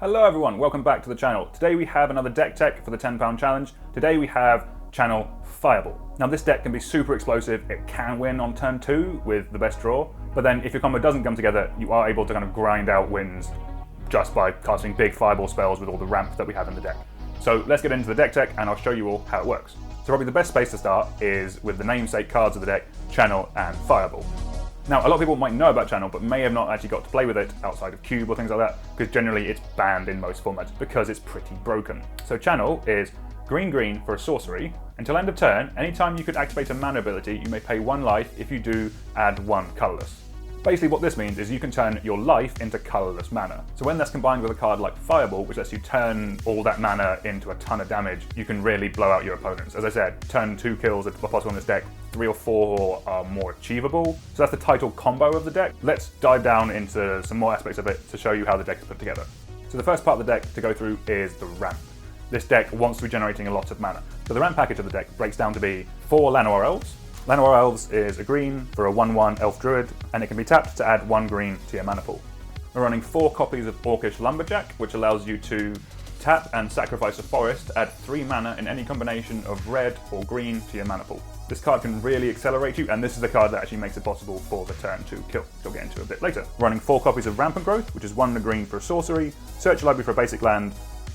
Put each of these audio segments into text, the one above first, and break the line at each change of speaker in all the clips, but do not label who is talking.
Hello everyone, welcome back to the channel. Today we have another deck tech for the £10 challenge. Today we have channel Fireball. Now this deck can be super explosive, it can win on turn 2 with the best draw, but then if your combo doesn't come together, you are able to kind of grind out wins just by casting big Fireball spells with all the ramp that we have in the deck. So let's get into the deck tech and I'll show you all how it works. So probably the best space to start is with the namesake cards of the deck, Channel and Fireball. Now, a lot of people might know about Channel, but may have not actually got to play with it outside of Cube or things like that, because generally it's banned in most formats because it's pretty broken. So Channel is green for a sorcery. Until end of turn, anytime you could activate a mana ability, you may pay 1 life. If you do, add 1 colorless. Basically what this means is you can turn your life into colorless mana. So when that's combined with a card like Fireball, which lets you turn all that mana into a ton of damage, you can really blow out your opponents. As I said, turn 2 kills are possible in this deck, 3 or 4 are more achievable. So that's the title combo of the deck. Let's dive down into some more aspects of it to show you how the deck is put together. So the first part of the deck to go through is the ramp. This deck wants to be generating a lot of mana. So the ramp package of the deck breaks down to be 4 Llanowar Elves. Llanowar Elves is a green for a 1/1 Elf Druid, and it can be tapped to add 1 green to your mana pool. We're running 4 copies of Orcish Lumberjack, which allows you to tap and sacrifice a forest to add 3 mana in any combination of red or green to your mana pool. This card can really accelerate you, and this is the card that actually makes it possible for the turn 2 kill, which we'll get into a bit later. Running 4 copies of Rampant Growth, which is 1 green for a sorcery, search your library for a basic land,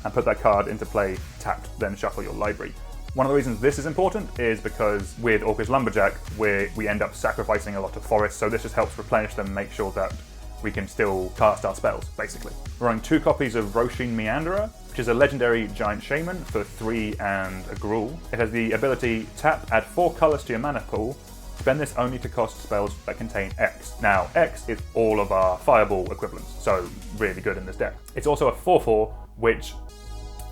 and put that card into play tapped, then shuffle your library. One of the reasons this is important is because with Orcish Lumberjack, we end up sacrificing a lot of forests, so this just helps replenish them and make sure that we can still cast our spells, basically. We're running 2 copies of Rosheen Meanderer, which is a legendary giant shaman for 3 and a Gruul. It has the ability tap, add 4 colors to your mana pool, spend this only to cast spells that contain X. Now, X is all of our Fireball equivalents, so really good in this deck. It's also a 4/4, which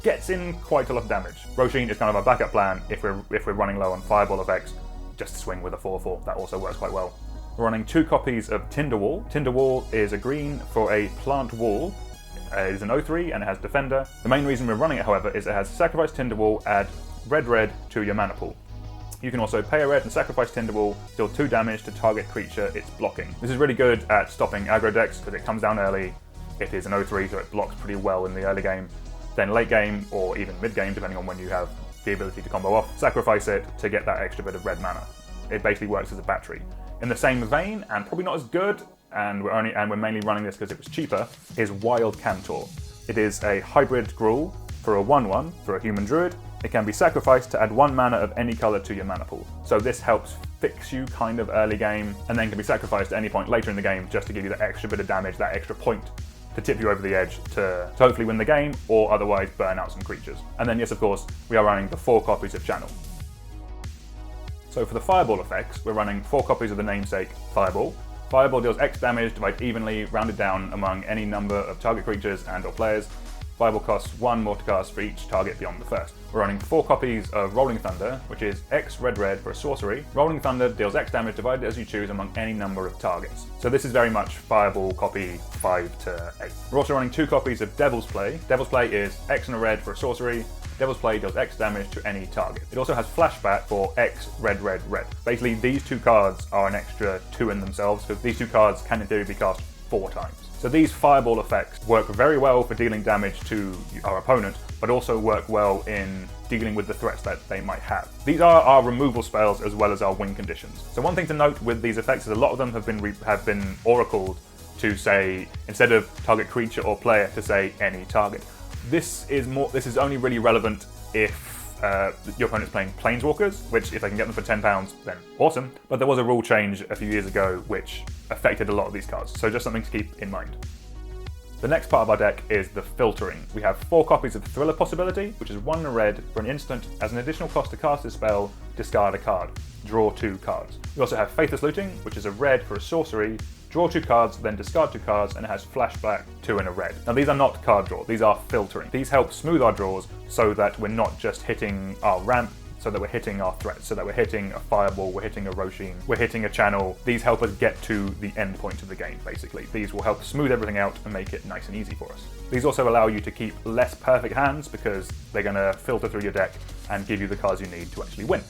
gets in quite a lot of damage. Rosheen is kind of our backup plan if we're running low on Fireball effects, just swing with a 4/4, that also works quite well. We're running 2 copies of Tinder Wall. Tinder Wall is a green for a plant wall. It is an 0/3 and it has Defender. The main reason we're running it, however, is it has sacrifice Tinder Wall, add red to your mana pool. You can also pay a red and sacrifice Tinder Wall, deal 2 damage to target creature it's blocking. This is really good at stopping aggro decks because it comes down early. It is an 0/3, so it blocks pretty well in the early game. Then late game, or even mid game, depending on when you have the ability to combo off, sacrifice it to get that extra bit of red mana. It basically works as a battery. In the same vein, and probably not as good, and we're mainly running this because it was cheaper, is Wild Cantor. It is a hybrid Gruul for a 1/1 for a human druid. It can be sacrificed to add 1 mana of any color to your mana pool. So this helps fix you kind of early game, and then can be sacrificed at any point later in the game just to give you that extra bit of damage, that extra point to tip you over the edge to hopefully win the game, or otherwise burn out some creatures. And then yes, of course, we are running the 4 copies of Channel. So for the Fireball effects, we're running 4 copies of the namesake Fireball. Fireball deals X damage, divided evenly, rounded down among any number of target creatures and/or players. Fireball costs 1 more to cast for each target beyond the first. We're running 4 copies of Rolling Thunder, which is X red for a sorcery. Rolling Thunder deals X damage divided as you choose among any number of targets. So this is very much Fireball copy 5 to 8. We're also running 2 copies of Devil's Play. Devil's Play is X and a red for a sorcery. Devil's Play deals X damage to any target. It also has Flashback for X red. Basically, these 2 cards are an extra 2 in themselves, because these 2 cards can in theory be cast 4 times. So these Fireball effects work very well for dealing damage to our opponent, but also work well in dealing with the threats that they might have. These are our removal spells as well as our win conditions. So one thing to note with these effects is a lot of them have been oracled to say, instead of target creature or player, to say any target. This is only really relevant if your opponent's playing Planeswalkers, which if they can get them for £10, then awesome. But there was a rule change a few years ago which affected a lot of these cards, so just something to keep in mind. The next part of our deck is the filtering. We have 4 copies of Thriller Possibility, which is 1 red for an instant. As an additional cost to cast this spell, discard a card. Draw 2 cards. We also have Faithless Looting, which is a red for a sorcery. Draw 2 cards, then discard 2 cards, and it has Flashback 2 and a red. Now these are not card draw, these are filtering. These help smooth our draws so that we're not just hitting our ramp, so that we're hitting our threats, so that we're hitting a Fireball, we're hitting a Rosheen, we're hitting a Channel. These help us get to the end point of the game, basically. These will help smooth everything out and make it nice and easy for us. These also allow you to keep less perfect hands because they're going to filter through your deck and give you the cards you need to actually win.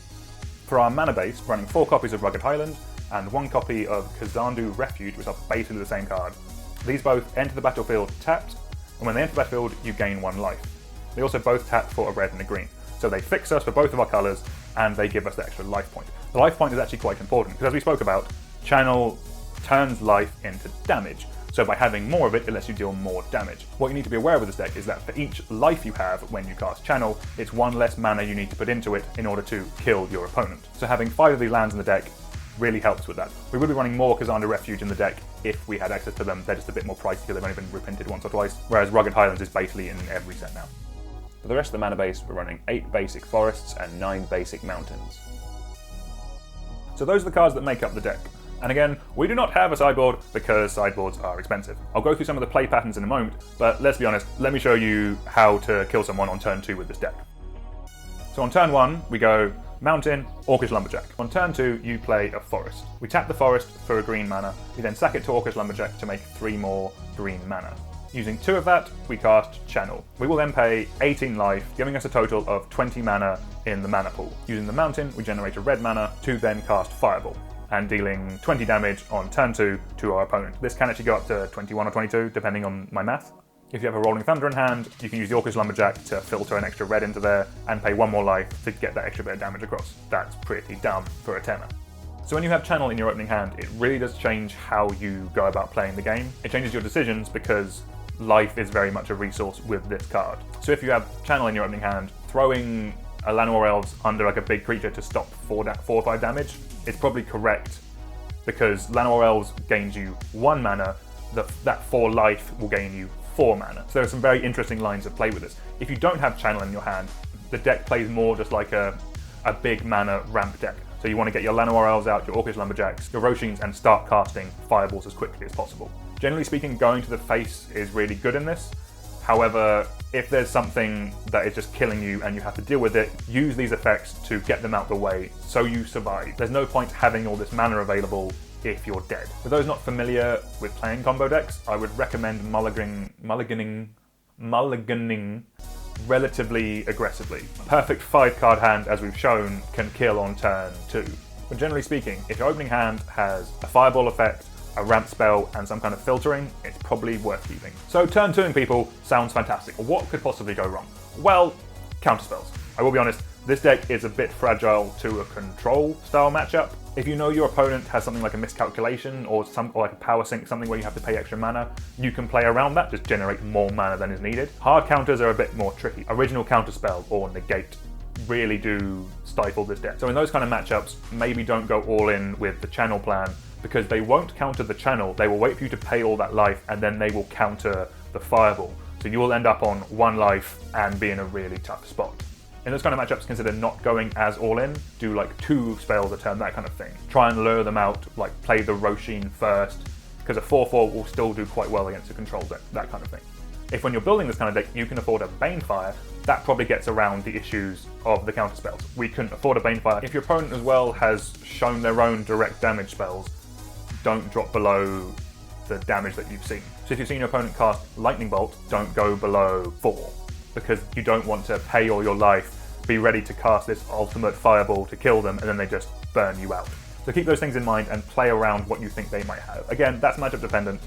For our mana base, running 4 copies of Rugged Highlands and 1 copy of Kazandu Refuge, which are basically the same card. These both enter the battlefield tapped, and when they enter the battlefield, you gain 1 life. They also both tap for a red and a green. So they fix us for both of our colours, and they give us the extra life point. The life point is actually quite important, because as we spoke about, channel turns life into damage. So by having more of it, it lets you deal more damage. What you need to be aware of with this deck is that for each life you have when you cast Channel, it's 1 less mana you need to put into it in order to kill your opponent. So having 5 of these lands in the deck really helps with that. We would be running more Kazandu Refuge in the deck if we had access to them. They're just a bit more pricey because they've only been reprinted once or twice, whereas Rugged Highlands is basically in every set now. For the rest of the mana base, we're running 8 basic forests and 9 basic mountains. So those are the cards that make up the deck. And again, we do not have a sideboard because sideboards are expensive. I'll go through some of the play patterns in a moment, but let's be honest, let me show you how to kill someone on turn 2 with this deck. So on turn 1, we go Mountain, Orcish Lumberjack. On turn 2, you play a forest. We tap the forest for a green mana. We then sack it to Orcish Lumberjack to make 3 more green mana. Using 2 of that, we cast Channel. We will then pay 18 life, giving us a total of 20 mana in the mana pool. Using the Mountain, we generate a red mana to then cast Fireball, and dealing 20 damage on turn 2 to our opponent. This can actually go up to 21 or 22, depending on my math. If you have a Rolling Thunder in hand, you can use the Orcish Lumberjack to filter an extra red into there and pay 1 more life to get that extra bit of damage across. That's pretty dumb for a tenner. So when you have Channel in your opening hand, it really does change how you go about playing the game. It changes your decisions because life is very much a resource with this card. So if you have Channel in your opening hand, throwing a Llanowar Elves under like a big creature to stop 4 or 5 damage is probably correct, because Llanowar Elves gains you 1 mana, that 4 life will gain you 4 mana. So there are some very interesting lines of play with this. If you don't have Channel in your hand, the deck plays more just like a big mana ramp deck. So you want to get your Llanowar Elves out, your Orcish Lumberjacks, your Rosheens, and start casting fireballs as quickly as possible. Generally speaking, going to the face is really good in this. However, if there's something that is just killing you and you have to deal with it, use these effects to get them out the way so you survive. There's no point having all this mana available if you're dead. For those not familiar with playing combo decks, I would recommend mulliganing relatively aggressively. A perfect 5-card hand, as we've shown, can kill on turn 2. But generally speaking, if your opening hand has a fireball effect, a ramp spell, and some kind of filtering, it's probably worth keeping. So turn 2ing people sounds fantastic. What could possibly go wrong? Well, counterspells. I will be honest, this deck is a bit fragile to a control style matchup. If you know your opponent has something like a miscalculation or like a power sink, something where you have to pay extra mana, you can play around that, just generate more mana than is needed. Hard counters are a bit more tricky. Original counterspell or negate really do stifle this deck. So in those kind of matchups, maybe don't go all in with the Channel plan, because they won't counter the Channel. They will wait for you to pay all that life, and then they will counter the Fireball. So you will end up on 1 life and be in a really tough spot. In those kind of matchups, consider not going as all in. Do like 2 spells a turn, that kind of thing. Try and lure them out, like play the Rosheen first, because a 4/4 will still do quite well against a control deck, that kind of thing. If when you're building this kind of deck, you can afford a Banefire, that probably gets around the issues of the counter spells. We couldn't afford a Banefire. If your opponent as well has shown their own direct damage spells, don't drop below the damage that you've seen. So if you've seen your opponent cast Lightning Bolt, don't go below 4, because you don't want to pay all your life, be ready to cast this ultimate fireball to kill them, and then they just burn you out. So keep those things in mind and play around what you think they might have. Again, that's matchup dependent,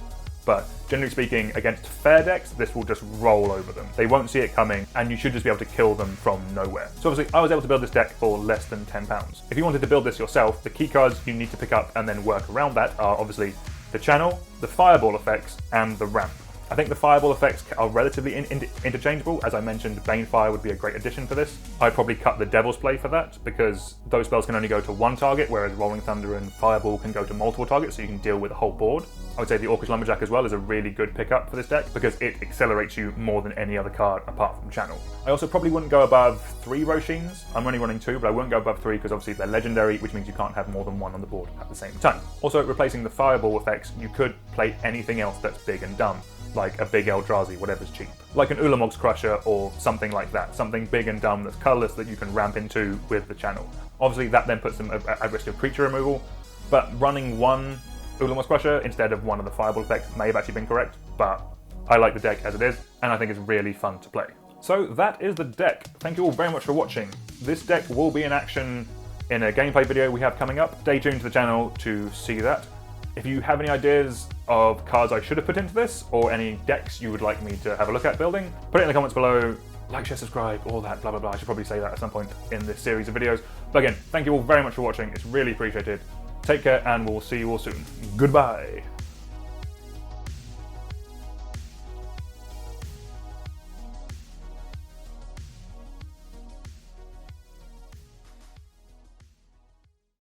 but generally speaking, against fair decks, this will just roll over them. They won't see it coming, and you should just be able to kill them from nowhere. So obviously, I was able to build this deck for less than £10. If you wanted to build this yourself, the key cards you need to pick up and then work around that are obviously the Channel, the Fireball effects, and the Ramp. I think the Fireball effects are relatively interchangeable. As I mentioned, Banefire would be a great addition for this. I'd probably cut the Devil's Play for that, because those spells can only go to 1 target, whereas Rolling Thunder and Fireball can go to multiple targets, so you can deal with a whole board. I would say the Orcish Lumberjack as well is a really good pickup for this deck, because it accelerates you more than any other card apart from Channel. I also probably wouldn't go above 3 Rosheens. I'm only running 2, but I won't go above 3 because obviously they're legendary, which means you can't have more than 1 on the board at the same time. Also, replacing the Fireball effects, you could play anything else that's big and dumb, like a big Eldrazi, whatever's cheap. Like an Ulamog's Crusher or something like that. Something big and dumb that's colourless that you can ramp into with the Channel. Obviously that then puts them at risk of creature removal, but running 1 Ulamog's Crusher instead of 1 of the Fireball effects may have actually been correct, but I like the deck as it is, and I think it's really fun to play. So that is the deck. Thank you all very much for watching. This deck will be in action in a gameplay video we have coming up. Stay tuned to the channel to see that. If you have any ideas of cards I should have put into this, or any decks you would like me to have a look at building, put it in the comments below. Like, share, subscribe, all that blah blah blah. I should probably say that at some point in this series of videos. But again, thank you all very much for watching. It's really appreciated. Take care, and we'll see you all soon. Goodbye.